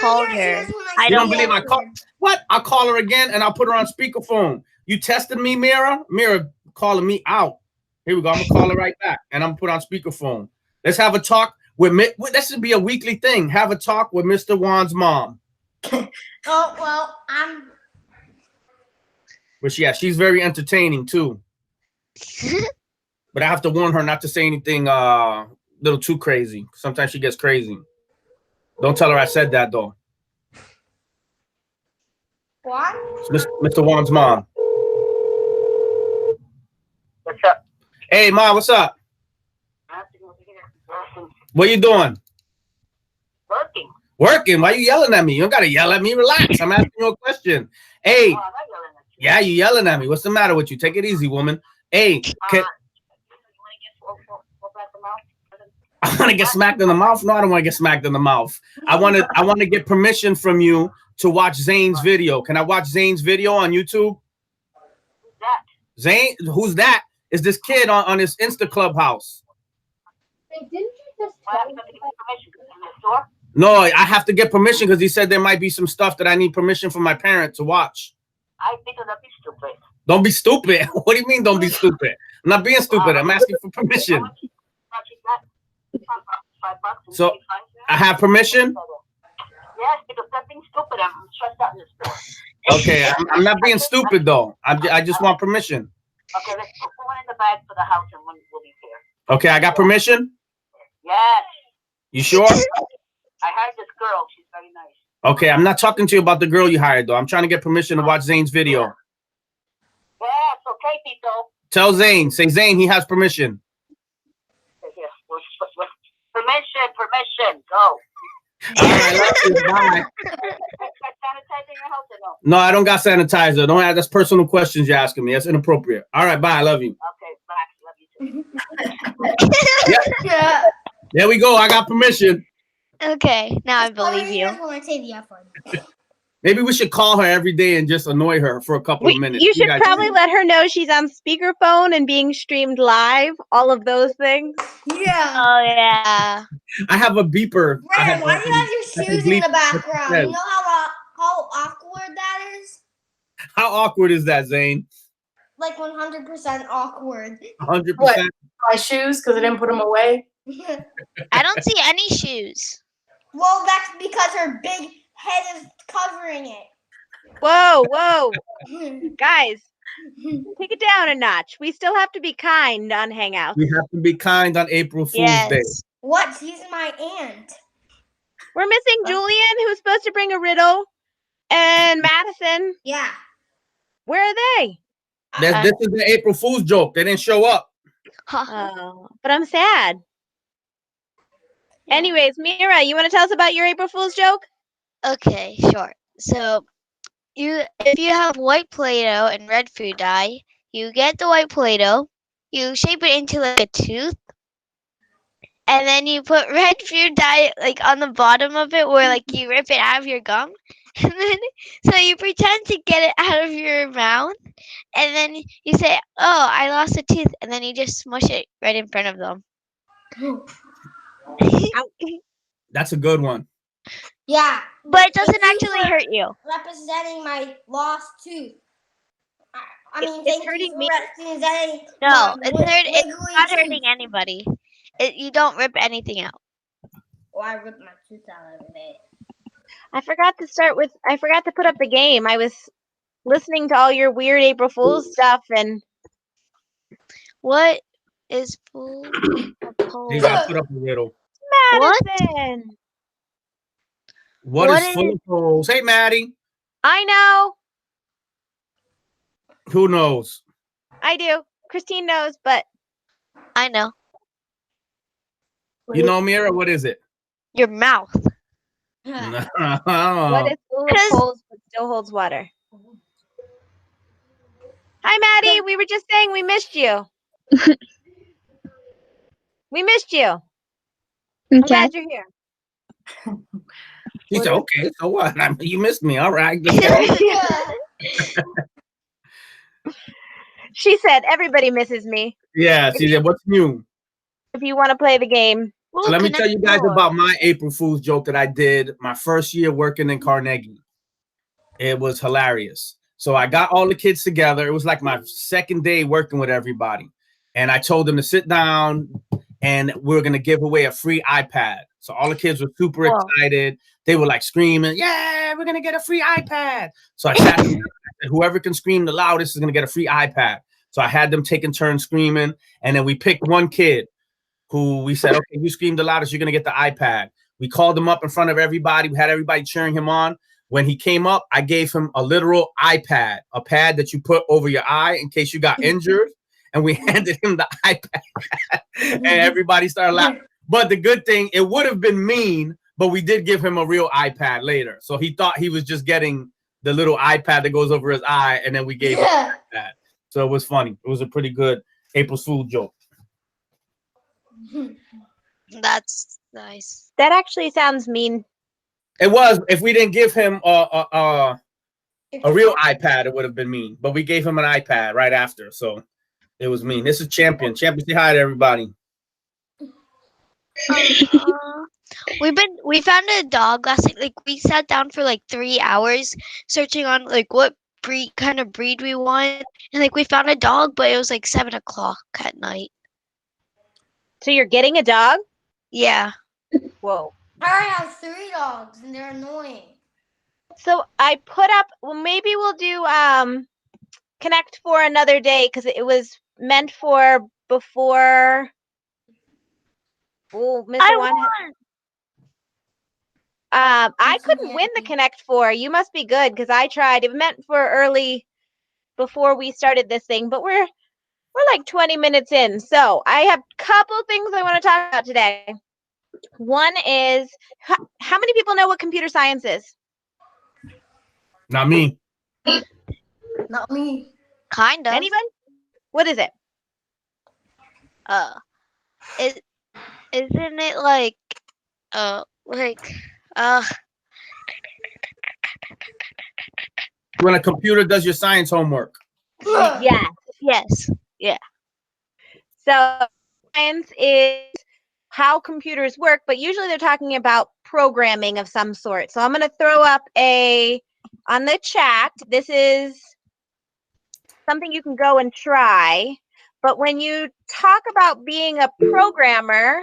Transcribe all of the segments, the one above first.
called her. I You don't don't believe I call? What? I'll call her again and I'll put her on speakerphone. You tested me, Mira? Mira calling me out. Here we go. I'm gonna call her right back and I'm gonna put on speakerphone. Let's have a talk with this should be a weekly thing. Have a talk with Mr. Juan's mom. Oh well, But she's very entertaining too. But I have to warn her not to say anything a little too crazy. Sometimes she gets crazy. Don't tell her I said that though. What? It's Mr. Juan's mom. What's up? Hey, Mom, what's up? What you doing? Working. Working? Why you yelling at me? You don't gotta yell at me. Relax. I'm asking you a question. Hey. I'm not yelling at you. Yeah, you yelling at me. What's the matter with you? Take it easy, woman. Hey, I want to get smacked in the mouth. No, I don't want to get smacked in the mouth. I want to get permission from you to watch Zane's video. Can I watch Zane's video on YouTube? Who's that? Zane, who's that? Is this kid on his Insta Clubhouse? Hey, didn't you just Why have to get permission? In the store? No, I have to get permission because he said there might be some stuff that I need permission from my parent to watch. I think that'd be stupid. Don't be stupid. What do you mean don't be stupid? I'm not being stupid. I'm asking for permission. So I have permission? Yes, because nothing stupid. I'm stressed out in the store. Okay, I'm not being stupid though. I just want permission. Okay, let's put one in the bag for the house and one will be here. Okay, I got permission? Yes. You sure? I hired this girl. She's very nice. Okay, I'm not talking to you about the girl you hired though. I'm trying to get permission to watch Zane's video. Yes, okay, Tito. Tell Zane. Say Zane, he has permission. Here, permission. Go. All right, bye. Sanitizing your house or no? No, I don't got sanitizer. Don't have. That's personal questions you're asking me. That's inappropriate. All right, bye. I love you. Okay, bye. Love you too. Yeah. There we go. I got permission. Okay, now I believe you. When I say the F word. Maybe we should call her every day and just annoy her for a couple of minutes. You should probably let her know she's on speakerphone and being streamed live. All of those things. Yeah. Oh yeah. I have a beeper. Brandon, why do you have your shoes in the background? says. You know how awkward that is? How awkward is that, Zane? Like 100% awkward. 100%. My shoes because I didn't put them away. I don't see any shoes. Well, that's because her big head is covering it. Whoa. Guys, take it down a notch. We still have to be kind on Hangouts. We have to be kind on April Fool's Day. Yes. What? She's my aunt. We're missing Julian, who's supposed to bring a riddle, and Madison. Yeah. Where are they? This is the April Fool's joke. They didn't show up. Oh, but I'm sad. Anyways, Mira, you want to tell us about your April Fool's joke? Okay, sure. So, if you have white Play-Doh and red food dye, you get the white Play-Doh, you shape it into like a tooth, and then you put red food dye like on the bottom of it, where like you rip it out of your gum, and then so you pretend to get it out of your mouth, and then you say, "Oh, I lost a tooth," and then you just smush it right in front of them. That's a good one. Yeah. But it doesn't actually hurt you. Representing my lost tooth. I mean, It's thank hurting you for me. representing No, my it's wiggly not tooth. hurting anybody. You don't rip anything out. Well, I ripped my tooth out every day. I forgot to put up the game. I was listening to all your weird April Fool's stuff, and What is full You gotta put up a riddle. Madison. What What is is full of holes? Hey, Maddie. I know. Who knows? I do. Christine knows, but I know. You know, Mira, what is it? Your mouth. what What is full of holes but still holds water? Hi, Maddie. We were just saying we missed you. We missed you. I'm Okay. glad you're here. She said, okay, so what? I mean, you missed me. All right. She said, everybody misses me. Yeah, she said, what's new? If you want to play the game, So let me tell you guys about my April Fool's joke that I did my first year working in Carnegie. It was hilarious. So I got all the kids together. It was like my second day working with everybody. And I told them to sit down and we're going to give away a free iPad. So all the kids were super excited. They were like screaming, yeah, we're going to get a free iPad. So I sat them down and whoever can scream the loudest is going to get a free iPad. So I had them taking turns screaming. And then we picked one kid who we said, okay, you scream the loudest, you're going to get the iPad. We called him up in front of everybody. We had everybody cheering him on. When he came up, I gave him a literal iPad, a pad that you put over your eye in case you got injured. And we handed him the iPad and everybody started laughing. But the good thing, it would have been mean, but we did give him a real iPad later. So he thought he was just getting the little iPad that goes over his eye. And then we gave him that. So it was funny. It was a pretty good April Fool's joke. That's nice. That actually sounds mean. It was. If we didn't give him a real iPad, it would have been mean. But we gave him an iPad right after, so it was mean. This is Champion. Champion, say hi to everybody. We found a dog last night. Like we sat down for like 3 hours searching on like what kind of breed we want, and like we found a dog, but it was like 7 o'clock at night. So you're getting a dog? Yeah. Whoa. I have 3 dogs and they're annoying. So I put up, well, maybe we'll do Connect for another day because it was meant for before. Oh, Mr. I One. won. I couldn't win the Connect 4. You must be good because I tried. It meant for early before we started this thing, but we're like 20 minutes in. So I have a couple things I want to talk about today. One is, how many people know what computer science is? Not me. Not me. Kind of. Anyone? What is it? Isn't it like When a computer does your science homework. Yes. yes. So science is how computers work, but usually they're talking about programming of some sort. So I'm going to throw up on the chat. This is something you can go and try. But when you talk about being a programmer,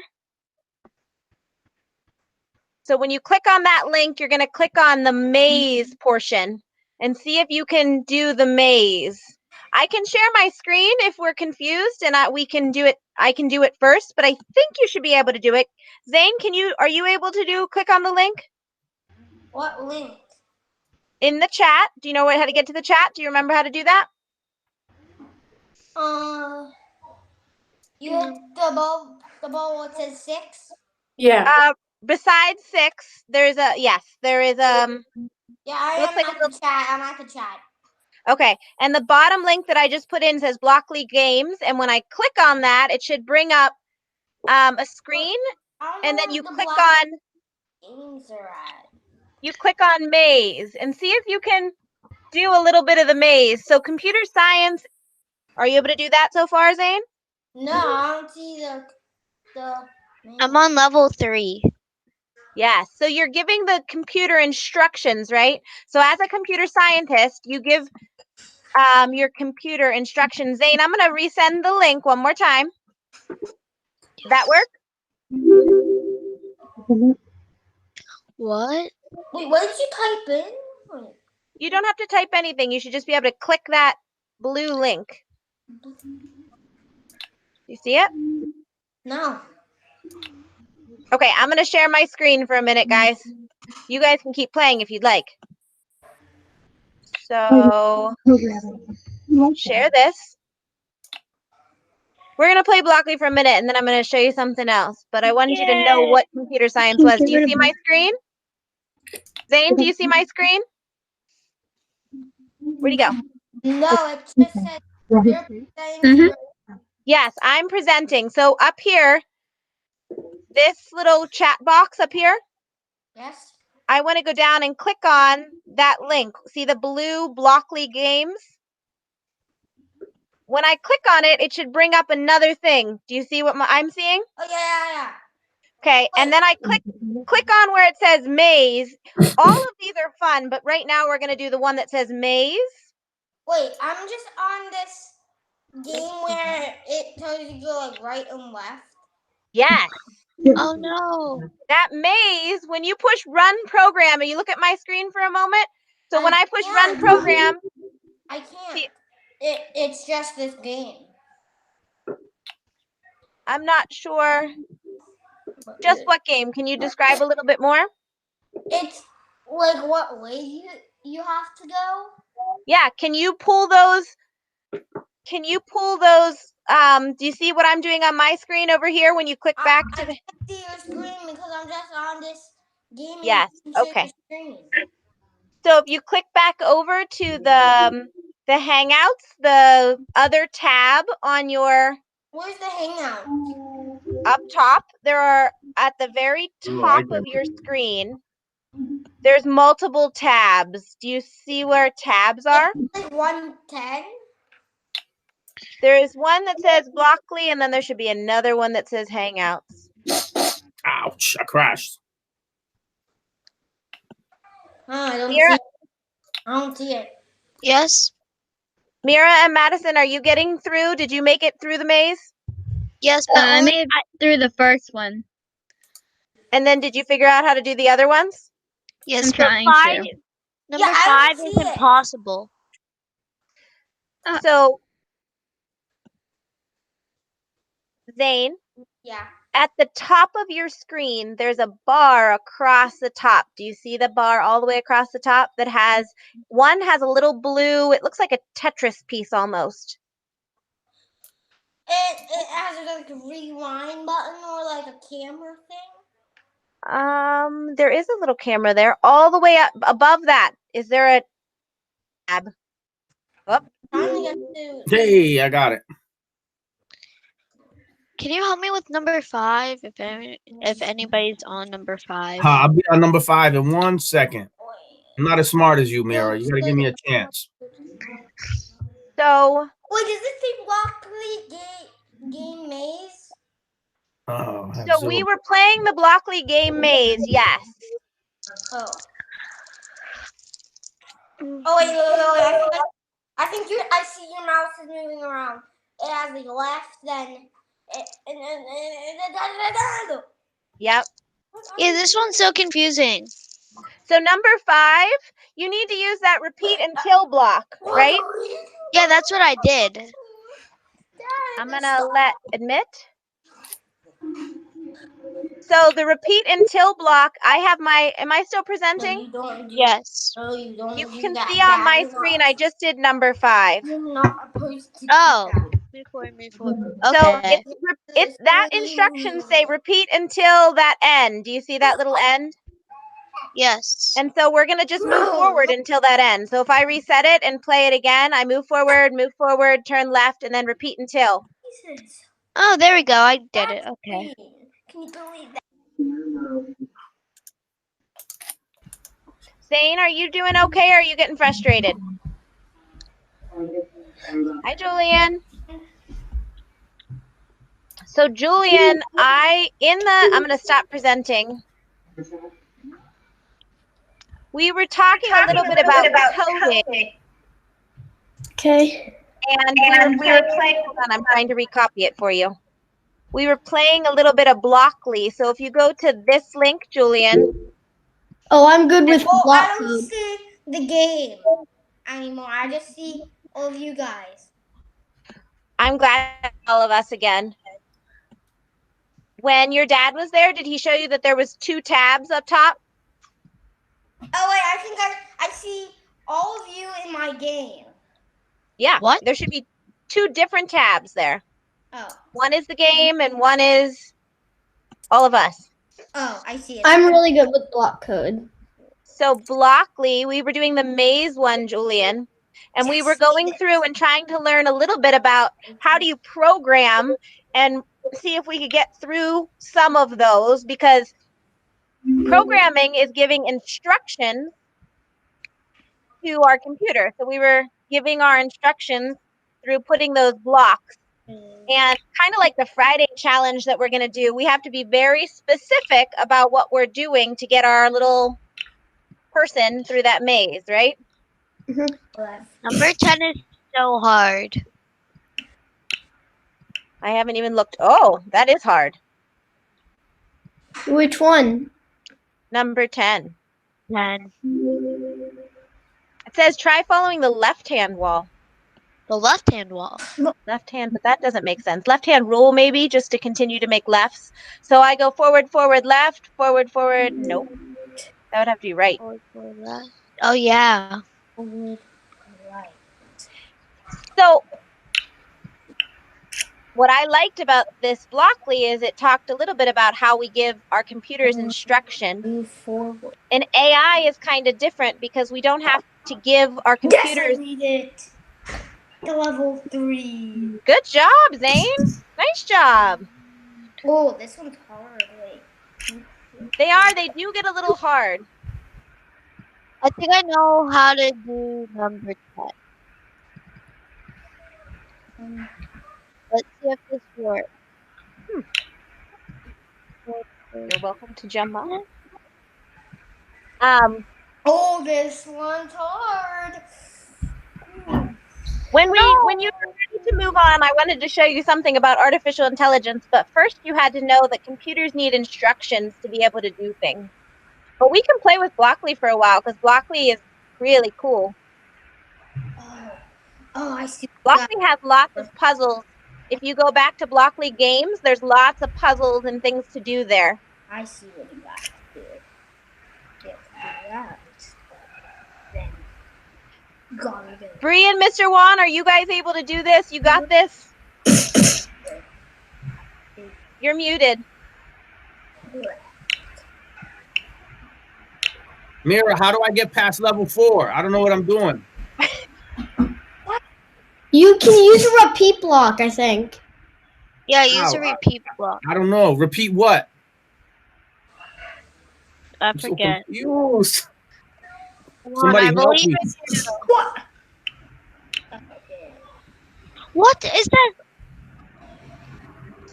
so when you click on that link, you're going to click on the maze portion and see if you can do the maze. I can share my screen if we're confused and we can do it. I can do it first, but I think you should be able to do it. Zane, are you able to click on the link? What link? In the chat. Do you know how to get to the chat? Do you remember how to do that? You hit the ball what says 6? Yeah. Besides 6, there is Yeah, I am at the chat. I'm at the chat. Okay, and the bottom link that I just put in says Blockly Games, and when I click on that, it should bring up a screen, and then you click on games are at. You click on maze and see if you can do a little bit of the maze. So computer science, are you able to do that so far, Zane? No, I don't see the I'm on level 3. Yes. So you're giving the computer instructions, right? So as a computer scientist, you give your computer instructions. Zane, I'm going to resend the link one more time. That work? What? Wait, what did you type in? You don't have to type anything. You should just be able to click that blue link. You see it? No. Okay, I'm going to share my screen for a minute, guys. You guys can keep playing if you'd like. So, share this. We're going to play Blockly for a minute, and then I'm going to show you something else. But I wanted you to know what computer science was. Do you see my screen? Zane, do you see my screen? Where'd he go? No, it just says you're presenting. Yes, I'm presenting. So up here, this little chat box up here, Yes. I want to go down and click on that link. See the blue Blockly Games? When I click on it, it should bring up another thing. Do you see what I'm seeing? Oh, yeah. Okay, and then I click on where it says maze. All of these are fun, but right now we're going to do the one that says maze. Wait, I'm just on this game where it tells you to go like right and left. Yes. Oh no. That maze, when you push run program, and you look at my screen for a moment. So when I push run program, I can't. See- It's just this game. I'm not sure just what game. Can you describe a little bit more? It's like what way you have to go. Yeah, can you pull those? Do you see what I'm doing on my screen over here when you click back to I the? can't see your screen because I'm just on this game. And Yes, you can see okay. your screen. So if you click back over to the Hangouts, the other tab on your Where's the hangout? up top, there are at the very top of your screen, there's multiple tabs. Do you see where tabs are? Like 110. There is one that says Blockly, and then there should be another one that says Hangouts. Ouch! I crashed. I don't Mira, see it. I don't see it. Yes. Mira and Madison, are you getting through? Did you make it through the maze? Yes, but I only made it through the first one. And then did you figure out how to do the other ones? yes, I'm but trying five, to. number I don't 5 see is it. impossible. So, Zane, Yeah. at the top of your screen, there's a bar across the top. Do you see the bar all the way across the top that has a little blue, it looks like a Tetris piece almost. It has like a rewind button or like a camera thing. There is a little camera there. All the way up above that, is there a tab? Trying to get to. Hey, I got it. Can you help me with number 5 if anybody's on number 5? I'll be on number 5 in 1 second. I'm not as smart as you, Mira. You gotta give me a chance. So, Wait, does this say Blockly game maze? Oh, so we were playing the Blockly game maze, yes. Oh. Oh wait. I think I see your mouse is moving around. It has the left, then Yep. Yeah, this one's so confusing. So number 5, you need to use that repeat until block, right? Yeah, that's what I did. I'm gonna admit. So the repeat until block, am I still presenting? Yes. No, you don't. You do can that. see on That my is screen, not- I just did number 5. You're not supposed to do Oh. that. Move forward. So Okay. it's that instructions say repeat until that end. Do you see that little end? Yes. And so we're gonna just move forward until that end. So if I reset it and play it again, I move forward, turn left, and then repeat until. Jesus. Oh, there we go. I did it. That's Okay. mean. Can you believe that? Zane, are you doing okay or are you getting frustrated? Hi, Julian. So Julian, I'm gonna stop presenting. We were talking a little bit about coding. Okay. And we were playing, hold on, I'm trying to recopy it for you. We were playing a little bit of Blockly. So if you go to this link, Julian. Oh, I'm good with I block don't code. see the game anymore. I just see all of you guys. I'm glad all of us again. When your dad was there, did he show you that there was 2 tabs up top? Oh wait, I think I see all of you in my game. Yeah. What? There should be 2 different tabs there. Oh. One is the game and one is all of us. Oh, I see it. I'm really good with block code. So Blockly, we were doing the maze one, Julian, and we were going through and trying to learn a little bit about how do you program and see if we could get through some of those, because programming is giving instructions to our computer. So we were giving our instructions through putting those blocks And kind of like the Friday challenge that we're going to do, we have to be very specific about what we're doing to get our little person through that maze, right? Number 10 is so hard. I haven't even looked. Oh, that is hard. Which one? Number 10. 10. It says try following the left-hand wall. The left-hand wall. Left hand, but that doesn't make sense. Left-hand rule, maybe, just to continue to make lefts. So I go forward, forward, left, forward, forward. Nope. That would have to be right. Forward, forward, left. Oh, yeah. So what I liked about this Blockly is it talked a little bit about how we give our computers instruction. Move forward. And AI is kind of different because we don't have to give our Yes, computers. I need it. The level 3. Good job, Zane. Nice job. Oh, this one's hard. Wait. They do get a little hard. I think I know how to do number 10. Let's see if this works. You're welcome to jump on. Oh, this one's hard. When you're ready to move on, I wanted to show you something about artificial intelligence, but first you had to know that computers need instructions to be able to do things. But we can play with Blockly for a while because Blockly is really cool. Oh, I see. Blockly has lots of puzzles. If you go back to Blockly games, there's lots of puzzles and things to do there. I see what you got here. Get that. Then gotta get Bree and Mr. Juan, are you guys able to do this? You got this? You're muted. Mira, how do I get past level 4? I don't know what I'm doing. You can use a repeat block, I think. Yeah, use Ow, a repeat block. I don't know. Repeat what? I I'm so forget. confused. Come on, Somebody I help believe me. in you. what? What is that?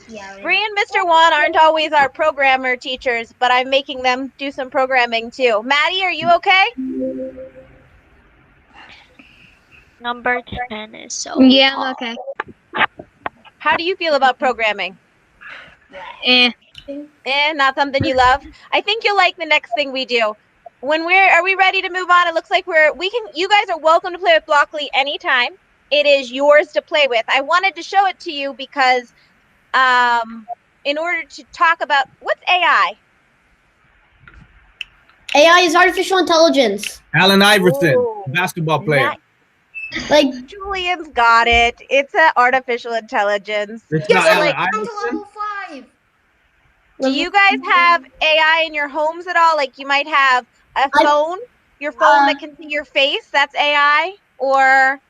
Yeah. Bree and Mr. Juan aren't always our programmer teachers, but I'm making them do some programming too. Maddie, are you okay? Number 10 is so Yeah, I'm hard. okay. How do you feel about programming? Eh. Not something you love. I think you'll like the next thing we do. Are we ready to move on? It looks like you guys are welcome to play with Blockly anytime. It is yours to play with. I wanted to show it to you because in order to talk about what's AI? AI is artificial intelligence. Allen Iverson, Ooh, basketball player. Like, Julian's got it. It's an artificial intelligence. It's Yes, not I'm Allen down to Iverson. level 5. Do you guys have AI in your homes at all? Like you might have a phone, your phone that can see your face. That's AI, or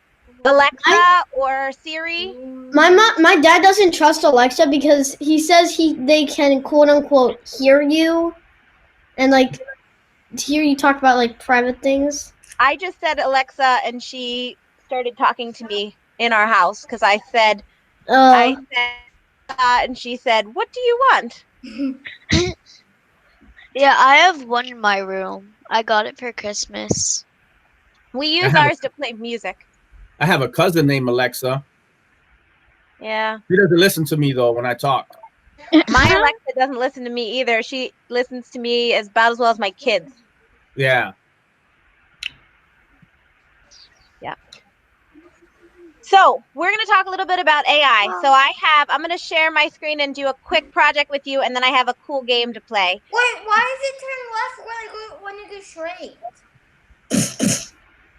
Alexa or Siri. my dad doesn't trust Alexa because he says they can quote unquote hear you, and like hear you talk about like private things. I just said Alexa, and she started talking to me in our house because I said, and she said, "What do you want?" Yeah, I have one in my room. I got it for Christmas. We use have ours to play music. I have a cousin named Alexa. Yeah. She doesn't listen to me though when I talk. My Alexa doesn't listen to me either. She listens to me about as well as my kids. Yeah. So we're going to talk a little bit about AI. So I'm going to share my screen and do a quick project with you, and then I have a cool game to play. Wait, why does it turn left when you go straight?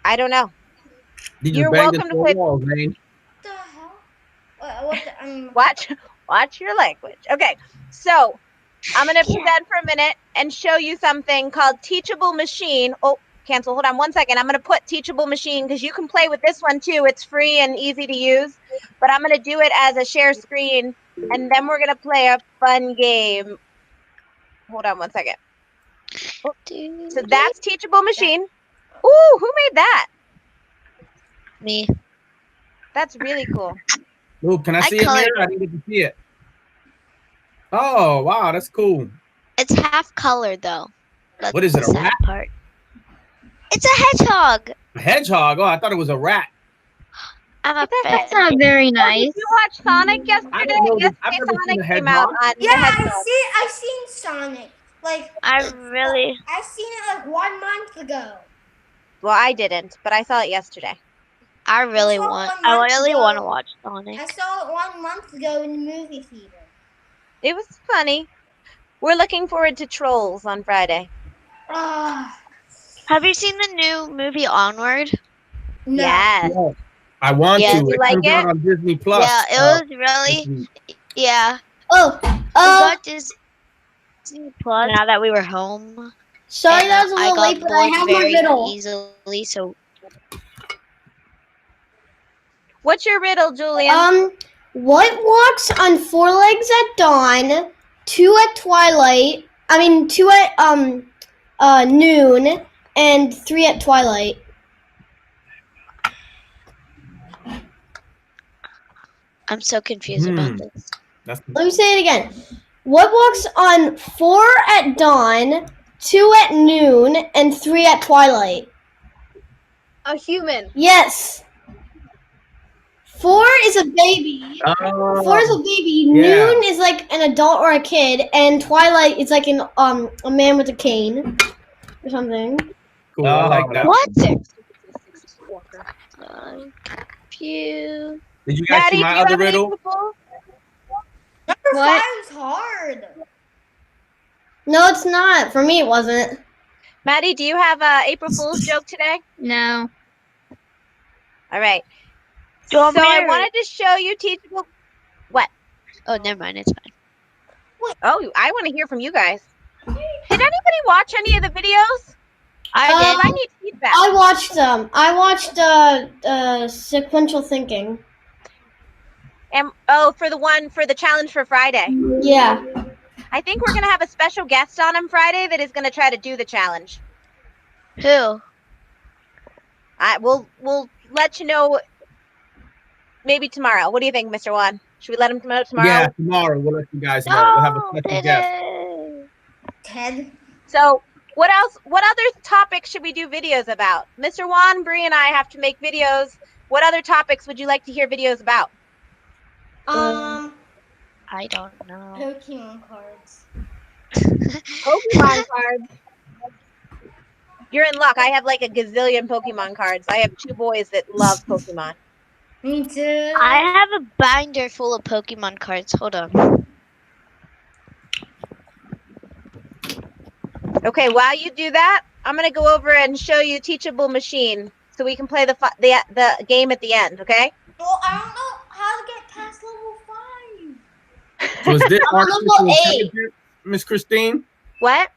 I don't know. You just You're banged welcome into to a play- wall, man. What the hell? What the, I mean, Watch your language. Okay, so I'm going to present for a minute and show you something called Teachable Machine. Oh, cancel. Hold on 1 second. I'm going to put Teachable Machine because you can play with this one too. It's free and easy to use, but I'm going to do it as a share screen, and then we're going to play a fun game. Hold on 1 second. So that's Teachable Machine. Ooh, who made that? Me. That's really cool. Luke, can I I see it, colored Mira? I didn't get to see it. Oh, wow, that's cool. It's half colored though. That's What is it, the a sad rat? part. It's a hedgehog. A hedgehog? Oh, I thought it was a rat. I'm a That's fan. not very Oh, nice. did you watch Sonic I yesterday? didn't know this. I've Yesterday never seen a Sonic came out hedgehog. on Yeah, the hedgehog. I seen Sonic. Like I it's- really, I seen it like 1 month ago. Well, I didn't, but I saw it yesterday. I really saw want. 1 I month really ago. want to watch I Sonic. saw it 1 month ago in the movie theater. It was funny. We're looking forward to Trolls on Friday. Ah, Have you seen the new movie Onward? no. Yes. Yes. I want Yes. to. You It like comes out it? on Disney Plus. Yeah, it was really. this week. Yeah, Oh, we got Disney Plus now that we were home. sorry and, that was a I little got late, but I bored have my very riddle. easily. So What's your riddle, Julian? What walks on 4 legs at dawn, 2 at twilight? I mean, 2 at noon, and 3 at twilight. I'm so confused about Hmm. this. That's Let me say it again. What walks on 4 at dawn, 2 at noon, and 3 at twilight? A human. Yes. 4 is a baby. 4 is a baby. Yeah. Noon is like an adult or a kid, and twilight is like an a man with a cane or something. cool. I like that. What? Confused. Did you guys Maddie, see do my you other have any riddle? people? Number What? 5's hard. No, it's not. For me, it wasn't. Maddie, do you have a April Fool's joke today? No. All right. Don't So I marry. wanted to show you teachable. Oh, never mind. It's fine. Oh, I want to hear from you guys. Did anybody watch any of the videos? I Um, did. I need feedback. I watched them. I watched sequential thinking. And for the challenge for Friday. Yeah. I think we're gonna have a special guest on Friday that is gonna try to do the challenge. Who? We'll let you know maybe tomorrow. What do you think, Mr. Juan? Should we let him know tomorrow? Yeah, tomorrow we'll let you guys know. We'll have a special did guest. it. Ted. So what else? What other topics should we do videos about? Mr. Juan, Bree, and I have to make videos. What other topics would you like to hear videos about? I don't know. Pokemon cards. Pokemon cards. You're in luck. I have like a gazillion Pokemon cards. I have 2 boys that love Pokemon. Me too. I have a binder full of Pokemon cards. Hold on. Okay, while you do that, I'm gonna go over and show you Teachable Machine so we can play the game at the end. Okay? Well, I don't know how to get past level 5. So is this I'm level artificial 8. intelligence, Miss Christine? What?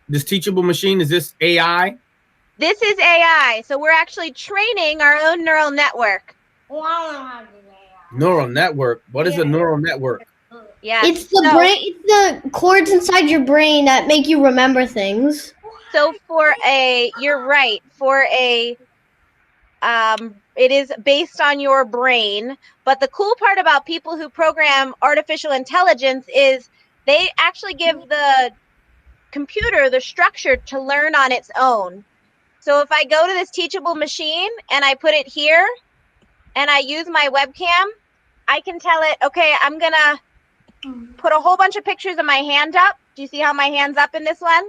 This teachable machine, is this AI? This is AI. So we're actually training our own neural network. Well, I don't know how to do that. Neural network. What is Yeah. a neural network? Yeah. It's the so, brain. It's the cords inside your brain that make you remember things. So you're right. It is based on your brain. But the cool part about people who program artificial intelligence is they actually give the computer the structure to learn on its own. So if I go to this teachable machine and I put it here and I use my webcam, I can tell it, okay, I'm going to put a whole bunch of pictures of my hand up. Do you see how my hand's up in this one?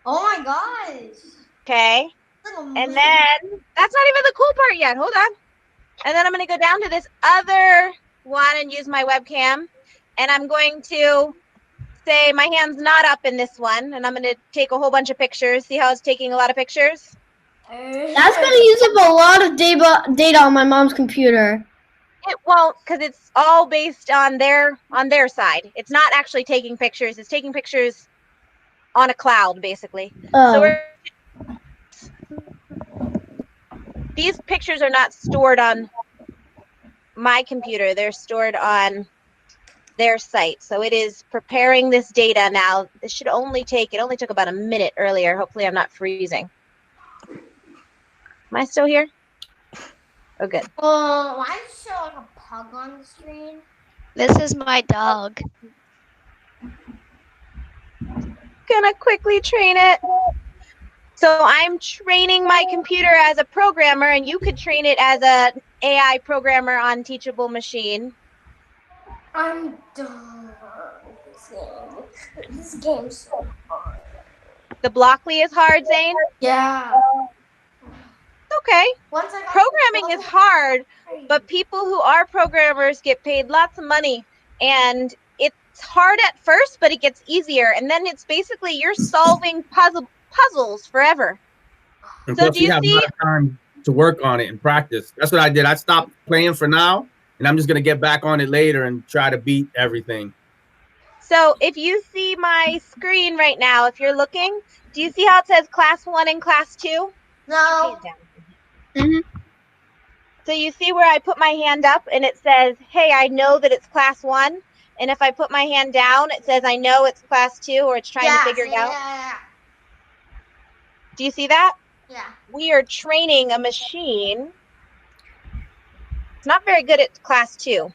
Oh my gosh. Okay. And then that's not even the cool part yet. Hold on. And then I'm going to go down to this other one and use my webcam. And I'm going to say my hand's not up in this one. And I'm going to take a whole bunch of pictures. See how it's taking a lot of pictures? That's gonna use up a lot of data on my mom's computer. It won't, because it's all based on their side. It's not actually taking pictures. It's taking pictures on a cloud, basically. So these pictures are not stored on my computer. They're stored on their site. So it is preparing this data now. This should only take, it only took about a minute earlier. Hopefully I'm not freezing. Am I still here? Oh, good. Why does it show like a pug on the screen? This is my dog. Gonna quickly train it. So I'm training my computer as a programmer, and you could train it as an AI programmer on Teachable Machine. I'm done with this game. This game's so hard. The Blockly is hard, Zane? Yeah. Okay. Once I got Programming is hard, but people who are programmers get paid lots of money, and it's hard at first, but it gets easier, and then it's basically you're solving puzzles forever. And So plus, do you you have a see? lot of time to work on it and practice. That's what I did. I stopped playing for now, and I'm just gonna get back on it later and try to beat everything. So if you see my screen right now, if you're looking, do you see how it says class 1 and class 2? No. Mhm. So you see where I put my hand up and it says, hey, I know that it's class 1. And if I put my hand down, it says, I know it's class 2, or it's trying to figure it out. Yeah. Do you see that? Yeah. We are training a machine. It's not very good at class 2.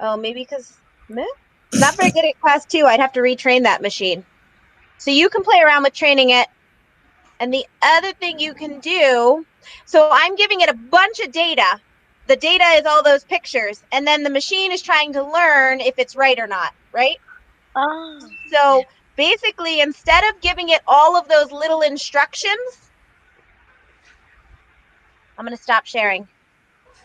Oh, maybe because it's not very good at class 2. I'd have to retrain that machine. So you can play around with training it. And the other thing you can do, so I'm giving it a bunch of data. The data is all those pictures. And then the machine is trying to learn if it's right or not, right? Oh. So basically, instead of giving it all of those little instructions, I'm going to stop sharing.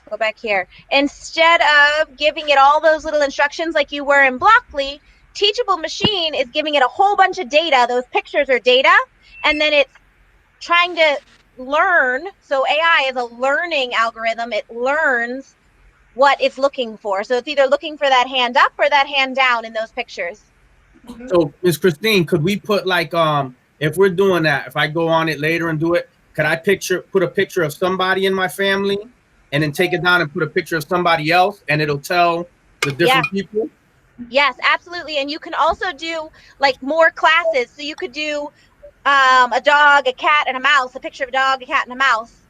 Go back here. Instead of giving it all those little instructions like you were in Blockly, Teachable Machine is giving it a whole bunch of data. Those pictures are data. And then it's trying to learn. So AI is a learning algorithm. It learns what it's looking for. So it's either looking for that hand up or that hand down in those pictures. So, Miss Christine, could we put like if we're doing that, if I go on it later and do it, could I put a picture of somebody in my family and then take it down and put a picture of somebody else, and it'll tell the different people? Yes, absolutely. And you can also do like more classes. So you could do a dog, a cat, and a mouse, a picture of a dog, a cat, and a mouse.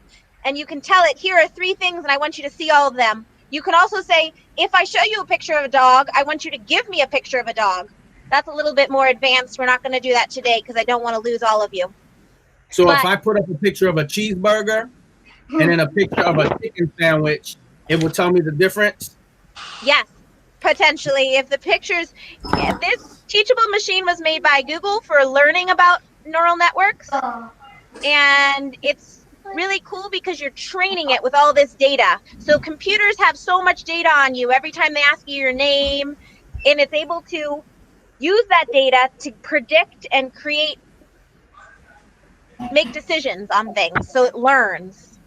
And you can tell it, here are 3 things, and I want you to see all of them. You can also say, if I show you a picture of a dog, I want you to give me a picture of a dog. That's a little bit more advanced. We're not going to do that today because I don't want to lose all of you. So if But- I put up a picture of a cheeseburger and then a picture of a chicken sandwich, it will tell me the difference? Yes, potentially. If the pictures, this Teachable Machine was made by Google for learning about neural networks. And it's really cool because you're training it with all this data. So computers have so much data on you every time they ask you your name, and it's able to use that data to predict and make decisions on things. So it learns.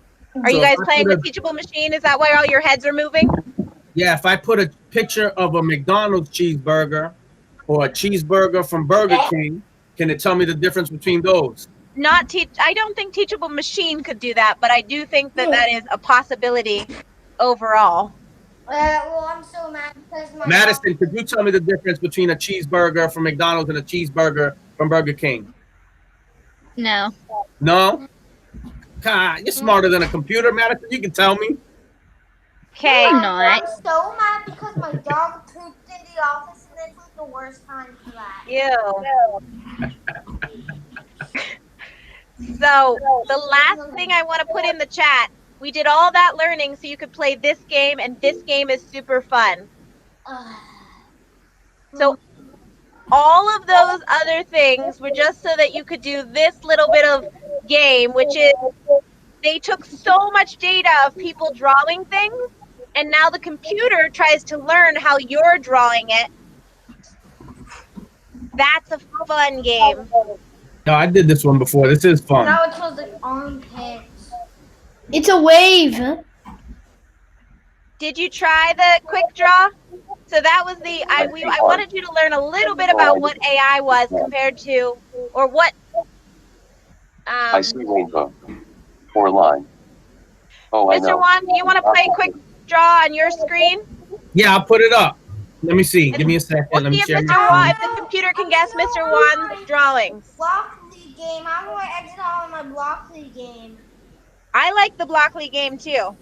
Are you So guys if I playing put with Teachable Machine? Is that why all your heads are moving? Yeah, if I put a picture of a McDonald's cheeseburger or a cheeseburger from Burger King, can it tell me the difference between those? I don't think Teachable Machine could do that, but I do think that that is a possibility overall. Well, I'm so mad because my Madison, could you tell me the difference between a cheeseburger from McDonald's and a cheeseburger from Burger King? No. No? God, you're smarter than a computer, Madison. You can tell me. Okay. I'm not. I'm so mad because my dog pooped in the office, and this was the worst time for that. Ew. So the last thing I want to put in the chat, we did all that learning so you could play this game, and this game is super fun. So all of those other things were just so that you could do this little bit of game, which is they took so much data of people drawing things, and now the computer tries to learn how you're drawing it. That's a fun game. No, I did this one before. This is fun. Now it shows like armpits. It's a wave. Did you try the quick draw? So that was I wanted you to learn a little bit about what AI was compared to, or what. I see rainbow. Or line. Oh, I Mr. know. Juan, do you want to play quick draw on your screen? Yeah, I'll put it up. Let me see. Give me a second. We'll Let me see if share Mr. my Juan, screen. if the computer can guess Mr. Juan's drawings. Blockly game. How do I exit out of my Blockly game? I like the Blockly game too.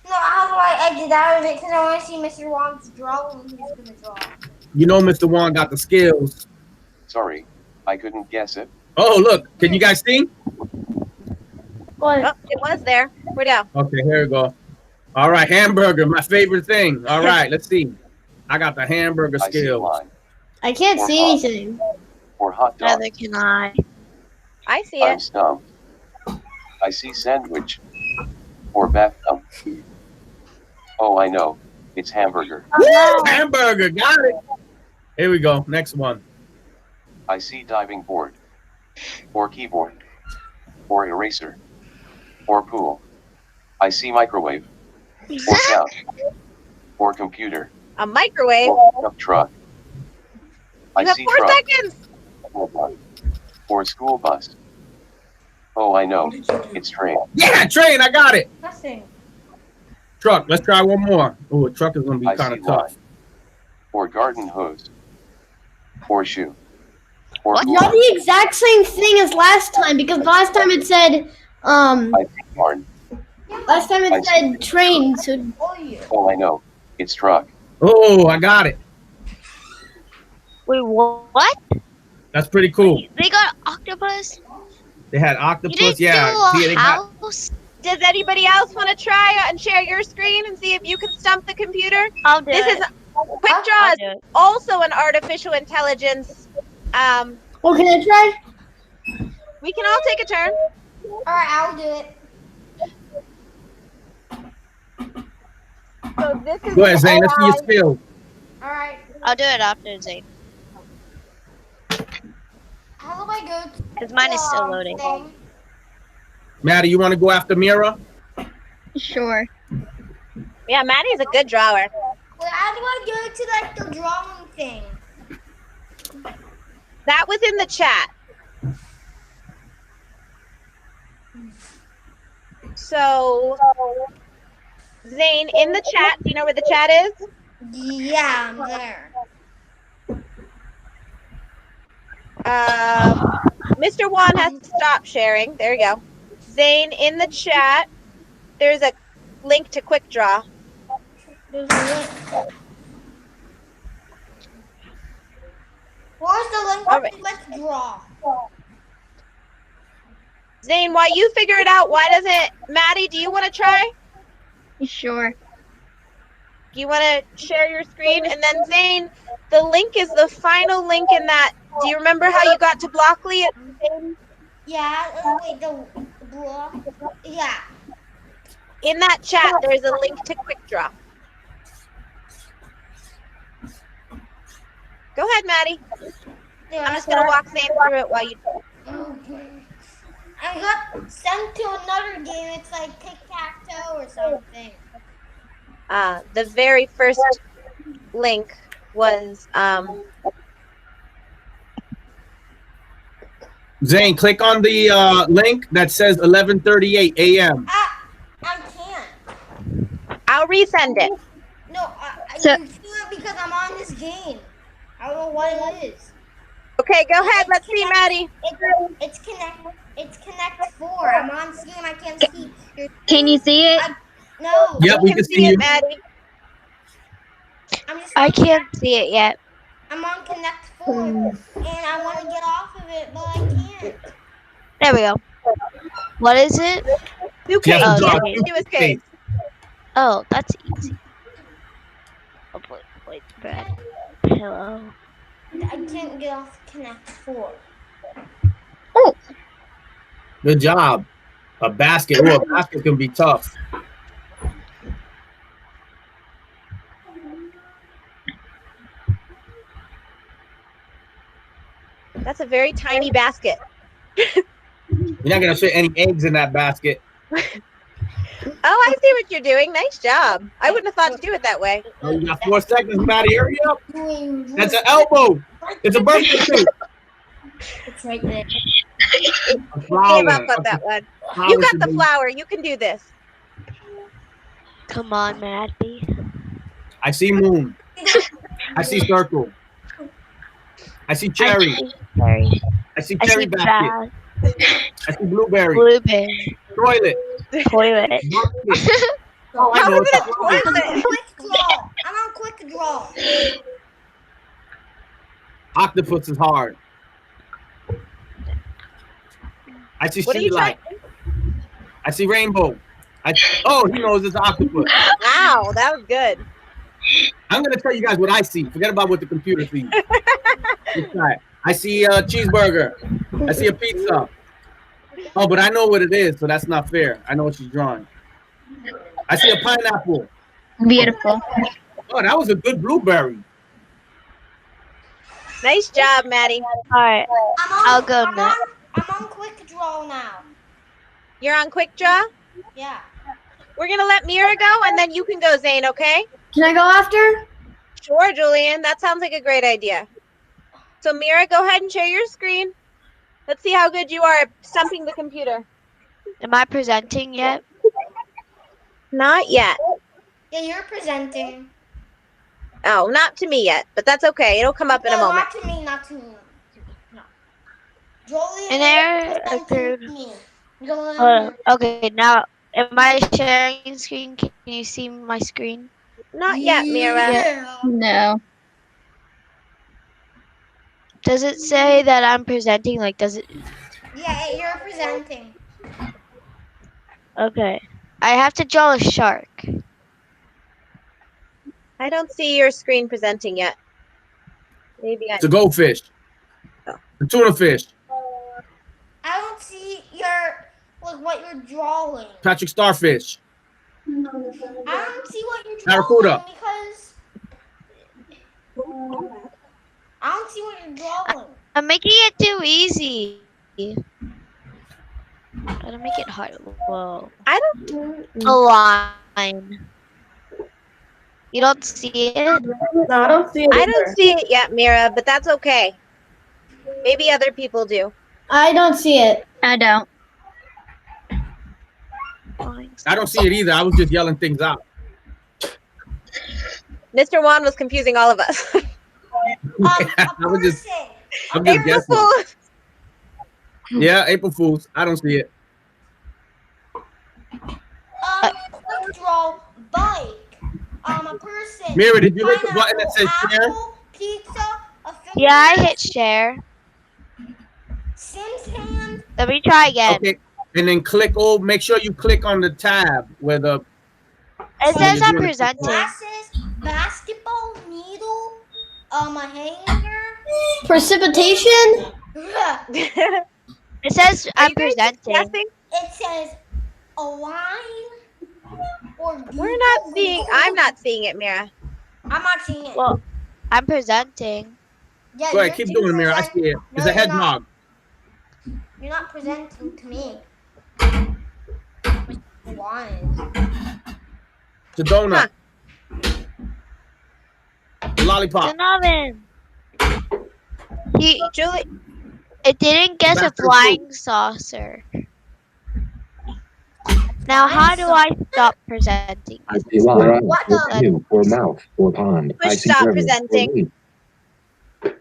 No, how do I exit out of it? Because I want to see Mr. Wong's drawing. He's gonna draw. You know, Mr. Wong got the skills. Sorry, I couldn't guess it. Oh, look. Can you guys see? What? Oh, it was there. Where'd it go? Okay, here we go. All right, hamburger, my favorite thing. All right, let's see. I got the hamburger I see skills. line. I can't see anything. Or hot dog. Neither can I. I see I'm it. stumped. I see sandwich. Or bathtub. Oh, I know. It's hamburger. Woo, hamburger, got it. Here we go. Next one. I see diving board. Or keyboard. Or eraser. Or pool. I see microwave. Or couch. Or computer. A microwave. Or pickup truck. I You have see 4 truck. seconds. Or school bus. Oh, I know. It's train. Yeah, train, I got it. Nothing. Truck, let's try one more. Oh, a truck is going to be I kind see of tough. line. Or garden hose. Or shoe. Or What? pool. Not the exact same thing as last time because last time it said I see barn. last time I it said train. So Or you. Oh, I know. It's truck. Oh, I got it. Wait, what? That's pretty cool. They got octopus? They had You octopus. didn't Yeah. do See, a they got, house? Does anybody else want to try and share your screen and see if you can stump the computer? I'll do This it. is Quick Draw I'll is do it. also an artificial intelligence. oh, can I try? We can all take a turn. All right, I'll do it. So this is go ahead, Zane. Let's see your AI. skills. All right. I'll do it after Zane. How do I go to Because mine is still loading. thing? Maddie, you want to go after Mira? Sure. Yeah, Maddie's a good drawer. Wait, how do I go to like the drawing thing? That was in the chat. So, Zane, in the chat, do you know where the chat is? Yeah, I'm there. Mr. Juan has to stop sharing. There you go. Zane, in the chat, there's a link to Quick Draw. There's a link. Where's the link? All right. Let's draw. Zane, while you figure it out, why doesn't Maddie? Do you want to try? Sure. Do you want to share your screen? And then Zane, the link is the final link in that. Do you remember how you got to Blockly? Yeah. Wait, the block. Yeah. In that chat, there's a link to Quick Draw. Go ahead, Maddie. Yeah, I'm just gonna walk Zane through it while you. Okay. I got sent to another game. It's like tic-tac-toe or something. The very first link was Zane, click on the link that says 11:38 a.m. I can't. I'll resend it. No, So- you do it because I'm on this game. I don't know what it is. Okay, go ahead. Let's see, Maddie. It's Connect 4. I'm on this game. I can't see. Can you see it? No. Yep, we can see you. it, Maddie. I'm just. I can't see it yet. I'm on Connect 4, and I want to get off of it, but I can't. There we go. What is it? Suitcase. You have to Yeah, draw do a case. Oh, that's easy. Oh, wait, Brad. Hello. I can't get off Connect 4. Good job. A basket. Oh, a basket can be tough. That's a very tiny basket. You're not gonna fit any eggs in that basket. Oh, I see what you're doing. Nice job. I wouldn't have thought to do it that way. Oh, you got 4 seconds, Maddie. Hurry up. Doing That's an elbow. It's a birthday suit. It's right there. A flower. Gave up on that one. Flower You got should the be- flower. You can do this. Come on, Maddie. I see moon. I see circle. I see cherry. Cherry. I see I cherry see basket. bad. I see blueberry. Blueberry. Toilet. Toilet. Basket. Oh, I How know is it's it a toilet? Quick draw. I'm on quick draw. octopus is hard. I see What are you sea light. I see rainbow. Oh, he knows it's octopus. Wow, that was good. I'm gonna tell you guys what I see. Forget about what the computer sees. Let's try it. I see a cheeseburger. I see a pizza. Oh, but I know what it is, so that's not fair. I know what she's drawing. I see a pineapple. Beautiful. Oh, that was a good blueberry. Nice job, Maddie. All right. I'll go next. I'm on quick draw now. You're on quick draw. Yeah. We're gonna let Mira go, and then you can go, Zane. Okay? Can I go after? Sure, Julian. That sounds like a great idea. So, Mira, go ahead and share your screen. Let's see how good you are at stumping the computer. Am I presenting yet? Not yet. Yeah, you're presenting. Oh, not to me yet, but that's okay. It'll come up in a No, moment. not to me, not to me. No. Julian In there, is presenting appeared. to me. Julian, Hold on. Okay, now am I sharing screen? Can you see my screen? Not yet, Mira. Yeah. No. Does it say that I'm presenting? Like, does it? Yeah, you're presenting. Okay. I have to draw a shark. I don't see your screen presenting yet. Maybe I. It's a goldfish. A tuna fish. I don't see your what you're drawing. Patrick Starfish. I don't see what you're drawing Barracuda. because I don't see what you're drawing. I'm making it too easy. Gotta make it hard. Whoa. I don't. A line. You don't see it? No, I don't see it. I either. don't see it yet, Mira, but that's okay. Maybe other people do. I don't see it. I don't. I don't see it either. I was just yelling things out. Mr. Juan was confusing all of us. A I was just, person. I'm just April guessing. Fool's. Yeah, April Fools. I don't see it. Quick draw bike. A person. Mira, did you hit the button that says share? Apple, pizza, a finger, Yeah, I hit share. Sim's hand. Let me try again. Okay, and then click. Oh, make sure you click on the tab where the. It says you're I'm doing it. presenting. Glasses, basketball, needle, a hanger. Precipitation? It says Are I'm you guys presenting. guessing? It says a line or We're not seeing. I'm not seeing it, Mira. I'm not seeing it. Well, I'm presenting. Yeah, Go ahead, you're keep doing it, Mira. I present- see it. It's No, a you're head not. nog. You're not presenting to me. Line. It's a donut. A lollipop. It's an oven. Julie, It didn't guess a Back to the flying saucer. Now, how do I stop presenting? I see llama What or the- canoe or mouth or pond. I Push see stop river or presenting. lake.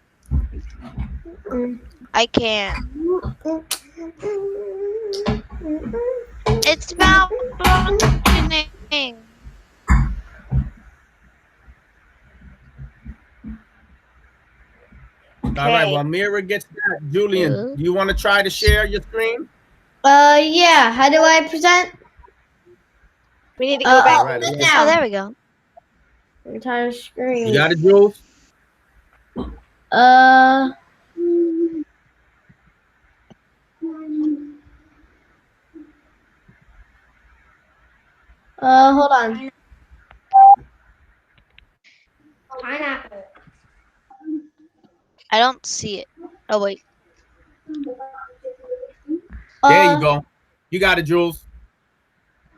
I can't. It's malfunctioning. All right, well, Mira gets that. Julian, do you want to try to share your screen? Yeah. How do I present? we need to go back. All right, Sit Oh, down. there we go. Entire screen. you got it, Jules? Hold on. Pineapple. I don't see it. Oh, wait. There you go. You got it, Jules.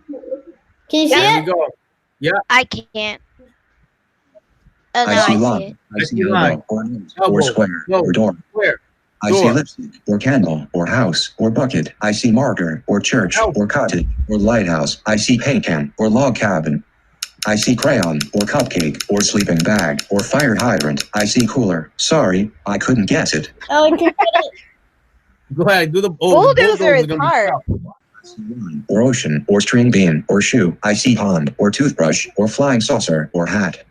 Can you see There it? you go. I can't. Oh, I no, see I see line. it. I see see line. elbow or nose Elbow. or square No. or door. Where? I see Door. lipstick or candle or house or bucket. I see marker or church Help. or cottage or lighthouse. I see paint can or log cabin. I see crayon or cupcake or sleeping bag or fire hydrant. I see cooler. Sorry, I couldn't guess it. Oh, I can get it. Go ahead. Do the Bulldozer bulldozer's is gonna be hard. tough. Lawn, or ocean, or string bean, or shoe. I see pond, or toothbrush, or flying saucer, or hat.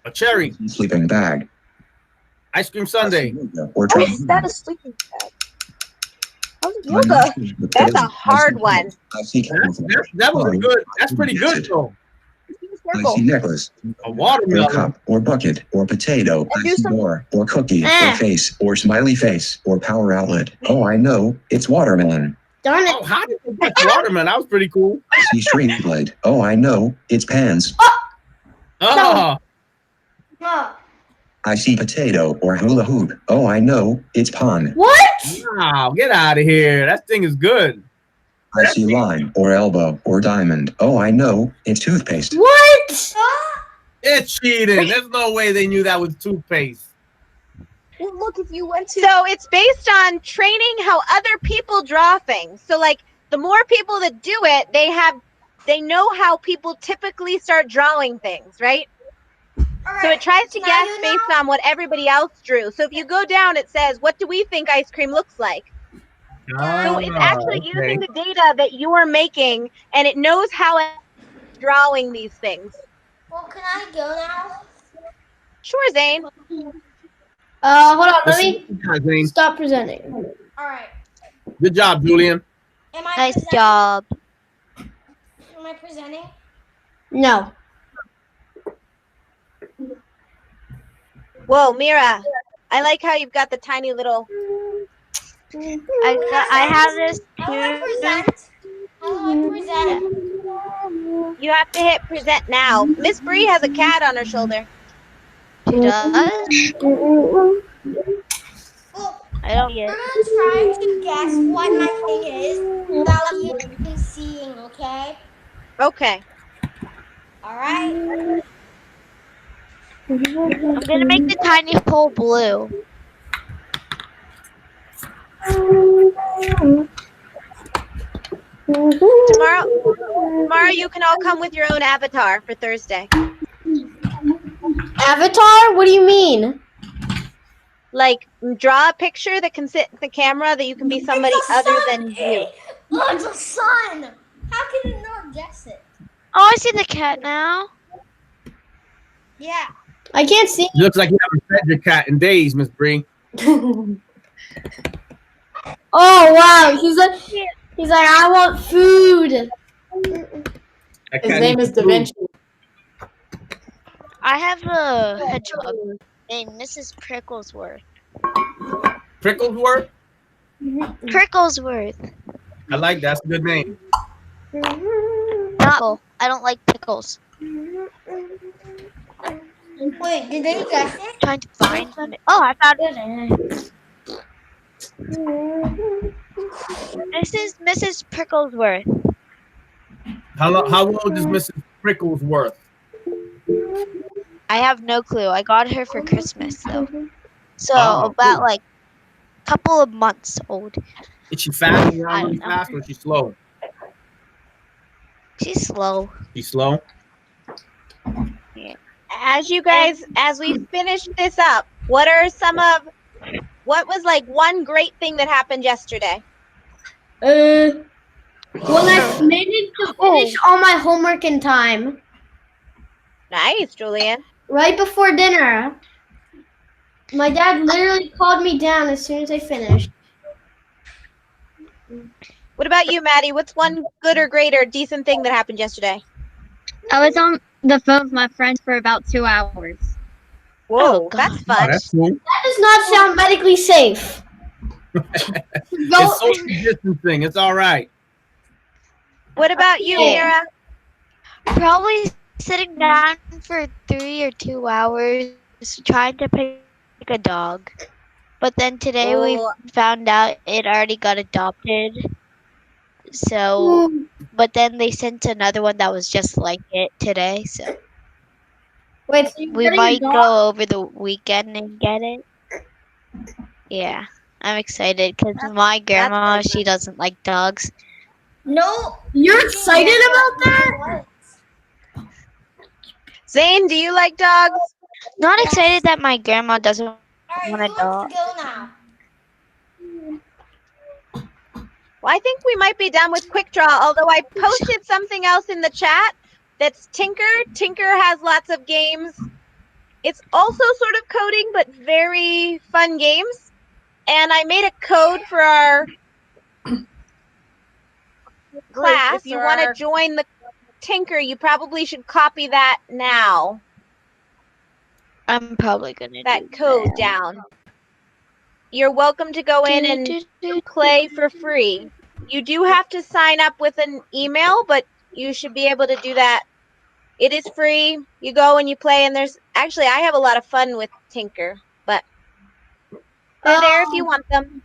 A cherry. Sleeping bag. Ice cream sundae. Or How is that a sleeping bag? How's yoga? That's a hard one. I see That was a good. That's pretty good though. I see necklace, A or watermelon. cup, or bucket, or potato. I do see some- door, or cookie, Ah. or face, or smiley face, or power outlet. Oh, I know, it's watermelon. Darn it. Oh, how did you get watermelon? That was pretty cool. I see street light. Oh, I know, it's pants. Oh, No. I see potato, or hula hoop. Oh, I know, it's pond. What? wow! Get out of here. That thing is good. I see line, or elbow, or diamond. Oh, I know, it's toothpaste. What? It's cheating. There's no way they knew that was toothpaste. Well, look, if you went to. So it's based on training how other people draw things. So, like, the more people that do it, they know how people typically start drawing things, right? So it tries to guess based on what everybody else drew. So if you go down, it says, what do we think ice cream looks like? So it's actually using the data that you are making, and it knows how it's drawing these things. Well, can I go now? Sure, Zane. Hold on. Let me Zane. stop presenting. All right. Good job, Julian. Am I Nice presenting? job. Am I presenting? No. Whoa, Mira, I like how you've got the tiny little. I have this How do I too. present? How do I present? You have to hit present now. Miss Bree has a cat on her shoulder. She does. Well, I don't get. I'm gonna try to guess what my thing is without you seeing. Okay. Okay. All right. I'm gonna make the tiny hole blue. Tomorrow you can all come with your own avatar for Thursday. Avatar? What do you mean? Like, draw a picture that can sit in the camera that you can be somebody It's the other sun. than you. Oh, it's a sun. How can you not guess it? Oh, I see the cat now. Yeah. I can't see. Looks like you haven't fed your cat in days, Miss Bree. Oh wow. He's like, I want food. That His cat name needs is Da food. Vinci. I have a hedgehog named Mrs. Pricklesworth. Pricklesworth? Pricklesworth. I like that. That's a good name. Pickle. I don't like pickles. Wait, did they guess it? Trying to find it. Oh, I found it. This is Mrs. Pricklesworth. How old is Mrs. Pricklesworth? I have no clue. I got her for Christmas though. So Oh, about cool. like a couple of months old. Is she fast? Is I really don't know. fast or is she slow? She's slow. She's slow? As we finish this up, what was like one great thing that happened yesterday? When I managed to finish all my homework in time, Nice, Julian. right before dinner. My dad literally called me down as soon as I finished. What about you, Maddie? What's one good or great or decent thing that happened yesterday? I was on the phone with my friends for about 2 hours. Whoa, God. that's Oh, fun. that's cool. That does not sound medically safe. It's social distancing. It's all right. What about you, Okay. Mira? Probably sitting down for 3 or 2 hours trying to pick a dog. But then today we Oh, found out it already got adopted. So, but then they sent another one that was just like it today. So Wait, so you're we getting a might dog? go over the weekend and get it. Yeah, I'm excited because my grandma, nice. she doesn't like dogs. No. You're excited about that? Zane, do you like dogs? Not excited that my grandma doesn't All right, want a who dog. wants to go now? Well, I think we might be done with Quick Draw, although I posted something else in the chat that's Tinker. Tinker has lots of games. It's also sort of coding, but very fun games. And I made a code for our class. If you want to join the Tinker, you probably should copy that now. I'm probably gonna That do code that. down. You're welcome to go in and play for free. You do have to sign up with an email, but you should be able to do that. It is free. You go and you play, and there's actually I have a lot of fun with Tinker, but they're there if you want them.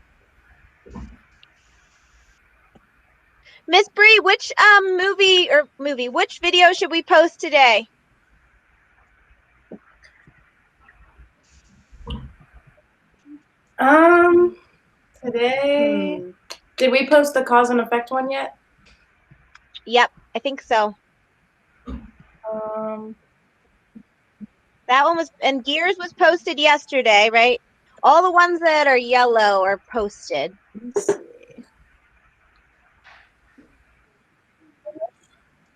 Miss Bree, which which video should we post today? Today, did we post the cause and effect one yet? Yep, I think so. That one was, and Gears was posted yesterday, right? All the ones that are yellow are posted. Let's see.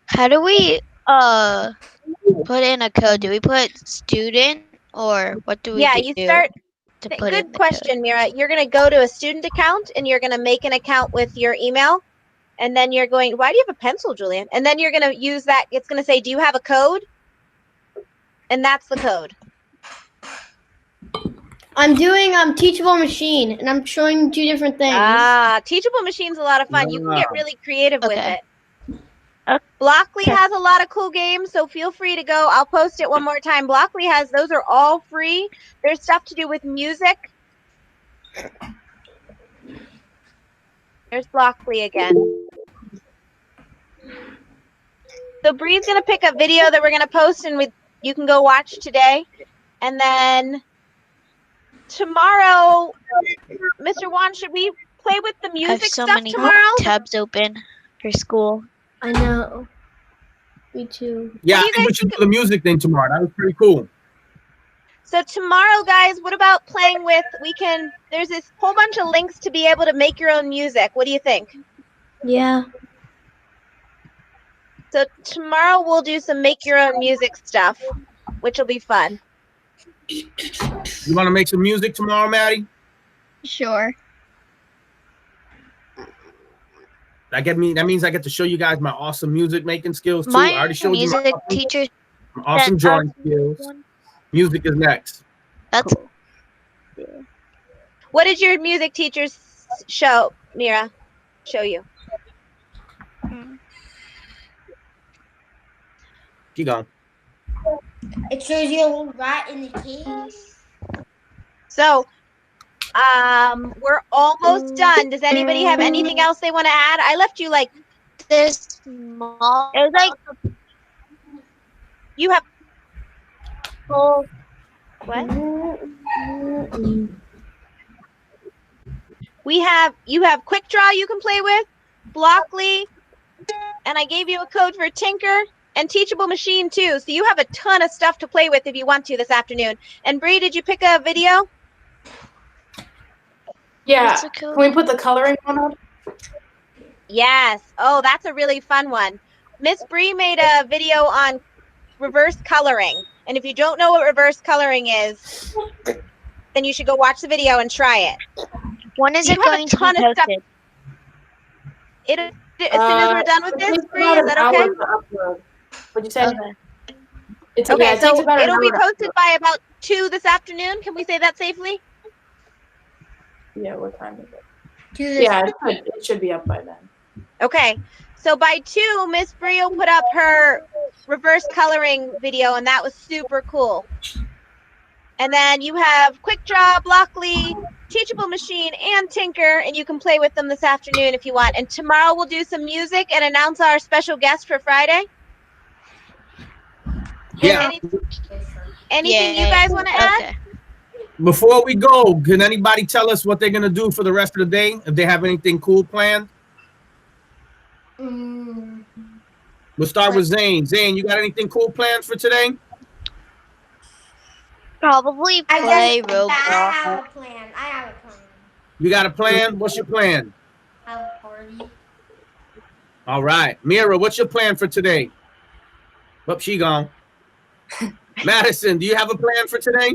How do we put in a code? Do we put student or what do we do? Yeah, you start. To put Good in the question, code? Mira. You're going to go to a student account and you're going to make an account with your email. And then you're going, why do you have a pencil, Julian? And then you're going to use that. It's going to say, do you have a code? And that's the code. I'm doing Teachable Machine, and I'm showing 2 different things. Ah, Teachable Machine's a lot of fun. You can get really creative with Okay. it. Blockly has a lot of cool games, so feel free to go. I'll post it one more time. Blockly has, those are all free. There's stuff to do with music. There's Blockly again. So Bree's going to pick a video that we're going to post, and you can go watch today. And then tomorrow, Mr. Juan, should we play with the I have music so stuff many tomorrow? tabs open for school. I know. Me too. Yeah, What do I you think we guys should do the music thing tomorrow. That was pretty cool. So tomorrow, guys, what about playing with, there's this whole bunch of links to be able to make your own music. What do you think? Yeah. So tomorrow we'll do some make your own music stuff, which will be fun. You want to make some music tomorrow, Maddie? Sure. That means I get to show you guys my awesome music making skills too. My I already showed you music my teacher awesome drawing skills. Music is next. That's What did your music teachers show, Mira? Show you? Keep going. It shows you a little rat in the case. So, we're almost done. Does anybody have anything else they want to add? I left you like this small. It was like you have. What? You have Quick Draw you can play with, Blockly, and I gave you a code for Tinker and Teachable Machine too. So you have a ton of stuff to play with if you want to this afternoon. And Bree, did you pick a video? Yeah. What's the code? Can we put the coloring one on? Yes. Oh, that's a really fun one. Miss Bree made a video on reverse coloring. And if you don't know what reverse coloring is, then you should go watch the video and try it. When is You it have a going to be ton of stuff. posted? As soon as we're done with it this, takes Bree, about is an that hour okay? to upload. What'd you say? Okay. It's Okay, yeah, it so takes about an it'll be hour to posted upload. by about 2 this afternoon. Can we say that safely? Yeah, what time is it? To this Yeah, it should be up by then. Okay. So by 2, Miss Bree will put up her reverse coloring video, and that was super cool. And then you have Quick Draw, Blockly, Teachable Machine, and Tinker, and you can play with them this afternoon if you want. And tomorrow we'll do some music and announce our special guest for Friday. Yeah. Anything you guys want to add? Okay. Before we go, can anybody tell us what they're gonna do for the rest of the day? If they have anything cool planned? We'll start with Zane. Zane, you got anything cool planned for today? Probably I play guess I Roblox. have a plan. I have a plan. You got a plan? What's your plan? I have a party. party. All right. Mira, what's your plan for today? Whoop, she gone. Madison, do you have a plan for today?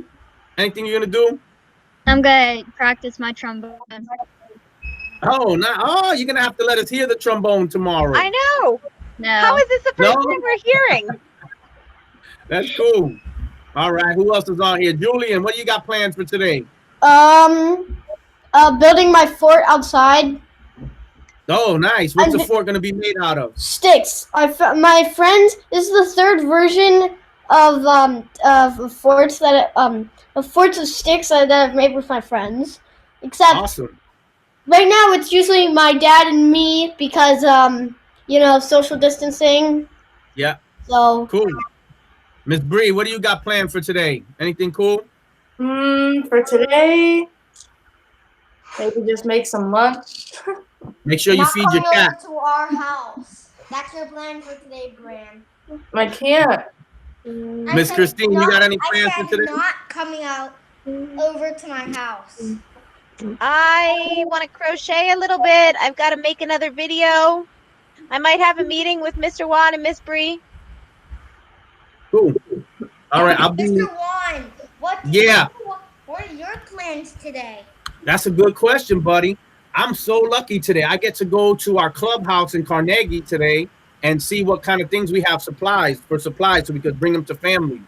Anything you're gonna do? I'm gonna practice my trombone. Oh, you're gonna have to let us hear the trombone tomorrow. I know. No. How is this the first No? time we're hearing? That's cool. All right. Who else is on here? Julian, what do you got plans for today? Building my fort outside. Oh, nice. What's the fort gonna be made out of? Sticks. My friends. This is the third version of forts of forts of sticks that I've made with my friends. Except Awesome. right now it's usually my dad and me because social distancing. Yeah. So Cool. Miss Bree, what do you got planned for today? Anything cool? For today, maybe just make some lunch. Make sure you feed your cat. to our house. That's your plan for today, Bram. I can't. Miss Christine, you got any plans for today? Not coming out over to my house. I want to crochet a little bit. I've got to make another video. I might have a meeting with Mr. Juan and Miss Bree. Cool. All right, I'll be. Mr. Juan, what are your plans today? That's a good question, buddy. I'm so lucky today. I get to go to our clubhouse in Carnegie today and see what kind of things we have supplies so we could bring them to families.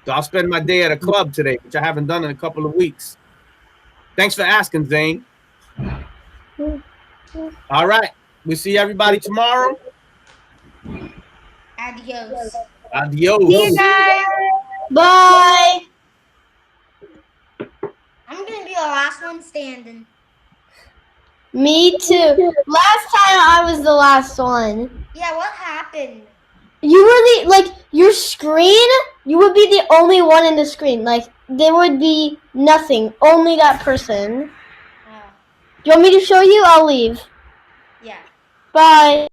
So I'll spend my day at a club today, which I haven't done in a couple of weeks. Thanks for asking, Zane. All right. We'll see everybody tomorrow. Adios. Adios. See you guys. bye. I'm gonna be the last one standing. Me too. Last time I was the last one. Yeah, what happened? You were your screen, you would be the only one in the screen. Like, there would be nothing. Only that person. Oh, Do you want me to show you? I'll leave. yeah. Bye.